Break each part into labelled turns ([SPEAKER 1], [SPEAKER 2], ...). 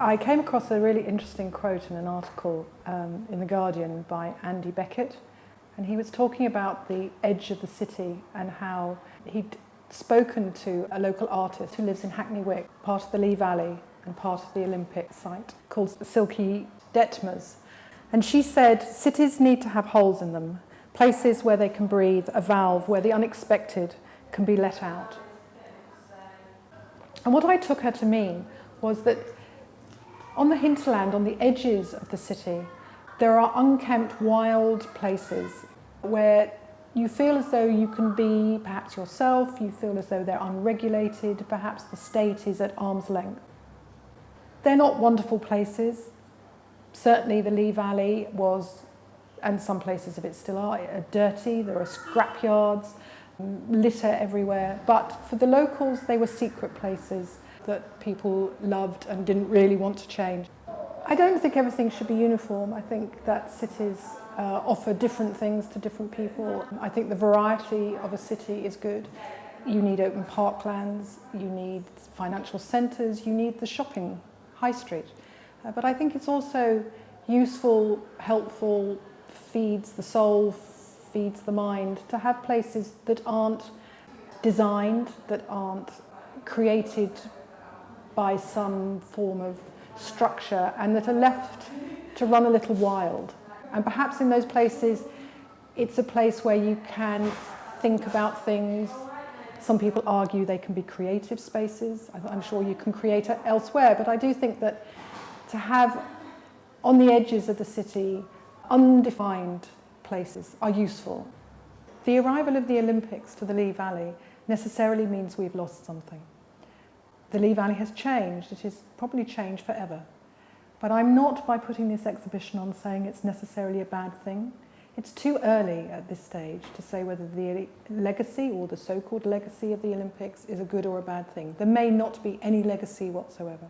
[SPEAKER 1] I came across a really interesting quote in an article in The Guardian by Andy Beckett, and he was talking about the edge of the city and how he'd spoken to a local artist who lives in Hackney, part of the Lea Valley and part of the Olympic site, called Silky Detmers. And she said, cities need to have holes in them, places where they can breathe, a valve where the unexpected can be let out. And what I took her to mean was that on the hinterland, on the edges of the city, there are unkempt, wild places where you feel as though you can be perhaps yourself, you feel as though they're unregulated, perhaps the state is at arm's length. They're not wonderful places. Certainly the Lea Valley was, and some places of it still are, dirty. There are scrapyards, litter everywhere. But for the locals, they were secret places that people loved and didn't really want to change. I don't think everything should be uniform. I think that cities offer different things to different people. I think the variety of a city is good. You need open parklands, you need financial centres, you need the shopping high street. But I think it's also useful, helpful, feeds the soul, feeds the mind, to have places that aren't designed, that aren't created by some form of structure, and that are left to run a little wild. And perhaps in those places, it's a place where you can think about things. Some people argue they can be creative spaces. I'm sure you can create it elsewhere, but I do think that to have on the edges of the city undefined places are useful. The arrival of the Olympics to the Lea Valley necessarily means we've lost something. The Lea Valley has changed. It has probably changed forever. But I'm not, by putting this exhibition on, saying it's necessarily a bad thing. It's too early at this stage to say whether the legacy, or the so-called legacy of the Olympics, is a good or a bad thing. There may not be any legacy whatsoever.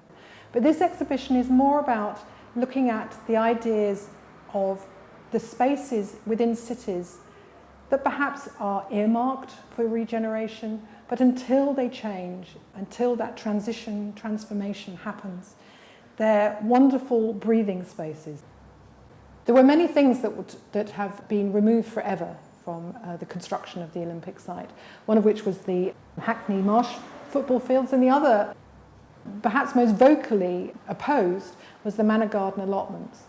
[SPEAKER 1] But this exhibition is more about looking at the ideas of the spaces within cities that perhaps are earmarked for regeneration, but until they change, until that transformation happens, they're wonderful breathing spaces. There were many things that have been removed forever from the construction of the Olympic site, one of which was the Hackney Marsh football fields, and the other, perhaps most vocally opposed, was the Manor garden allotments.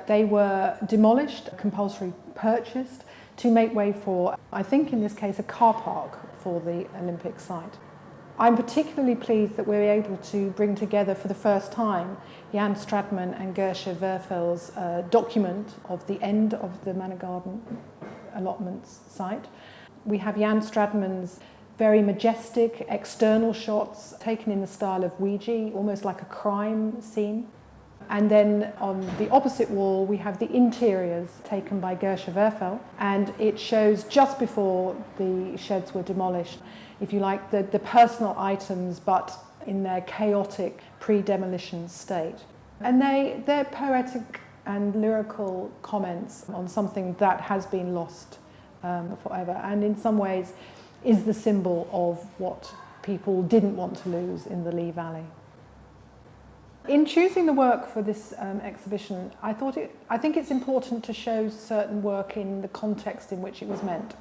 [SPEAKER 1] They were demolished, compulsory purchased, to make way for, I think in this case, a car park for the Olympic site. I'm particularly pleased that we're able to bring together for the first time Jan Stradtmann and Gesche Würfel's document of the end of the Manor garden allotments site. We have Jan Stradtmann's very majestic external shots taken in the style of Ouija, almost like a crime scene. And then on the opposite wall, we have the interiors taken by Gesche Würfel, and it shows just before the sheds were demolished, if you like, the personal items, but in their chaotic pre-demolition state. And they're poetic and lyrical comments on something that has been lost forever, and in some ways is the symbol of what people didn't want to lose in the Lea Valley. In choosing the work for this exhibition, I think it's important to show certain work in the context in which it was meant.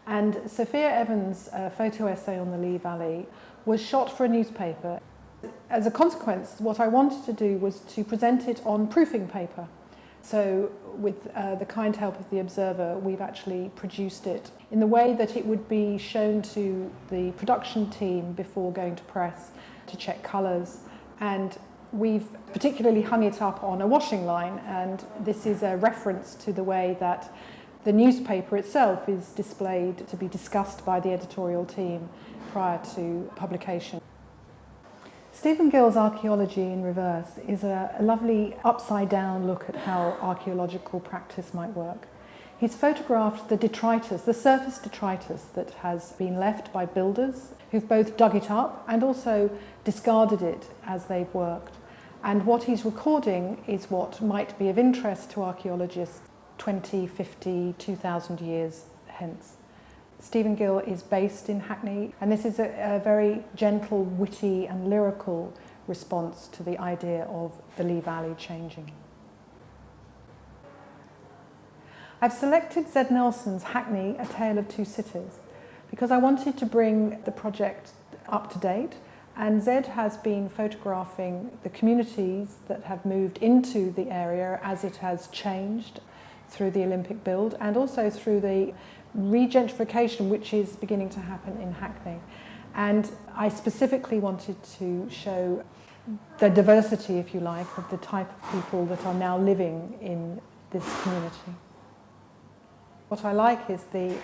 [SPEAKER 1] And Sophia Evans' photo essay on the Lea Valley was shot for a newspaper. As a consequence, what I wanted to do was to present it on proofing paper. So with the kind help of the Observer, we've actually produced it in the way that it would be shown to the production team before going to press to check colours. And we've particularly hung it up on a washing line, and this is a reference to the way that the newspaper itself is displayed to be discussed by the editorial team prior to publication. Stephen Gill's Archaeology in Reverse is a lovely upside-down look at how archaeological practice might work. He's photographed the detritus, the surface detritus that has been left by builders who've both dug it up and also discarded it as they've worked. And what he's recording is what might be of interest to archaeologists 20, 50, 2,000 years hence. Stephen Gill is based in Hackney, and this is a very gentle, witty and lyrical response to the idea of the Lea Valley changing. I've selected Zed Nelson's Hackney, A Tale of Two Cities, because I wanted to bring the project up to date, and Zed has been photographing the communities that have moved into the area as it has changed through the Olympic build and also through the regentrification which is beginning to happen in Hackney. And I specifically wanted to show the diversity, if you like, of the type of people that are now living in this community. What I like is the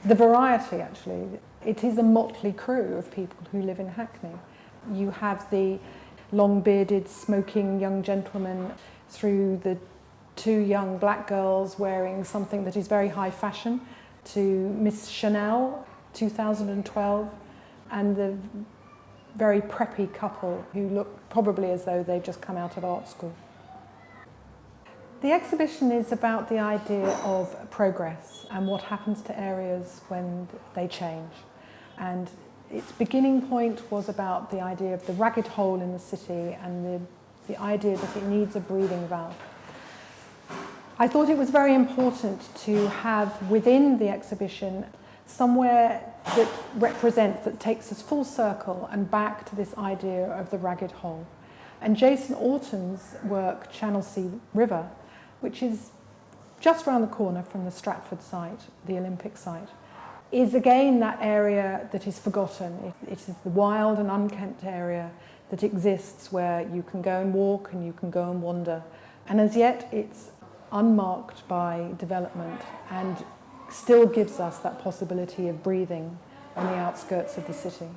[SPEAKER 1] variety, actually. It is a motley crew of people who live in Hackney. You have the long-bearded, smoking young gentleman through the two young black girls wearing something that is very high fashion, to Miss Chanel, 2012, and the very preppy couple who look probably as though they've just come out of art school. The exhibition is about the idea of progress and what happens to areas when they change. And its beginning point was about the idea of the ragged hole in the city and the idea that it needs a breathing valve. I thought it was very important to have within the exhibition somewhere that represents, that takes us full circle and back to this idea of the ragged hole. And Jason Orton's work, Channelsea River, which is just around the corner from the Stratford site, the Olympic site, is again that area that is forgotten. It is the wild and unkempt area that exists where you can go and walk and you can go and wander. And as yet it's unmarked by development and still gives us that possibility of breathing on the outskirts of the city.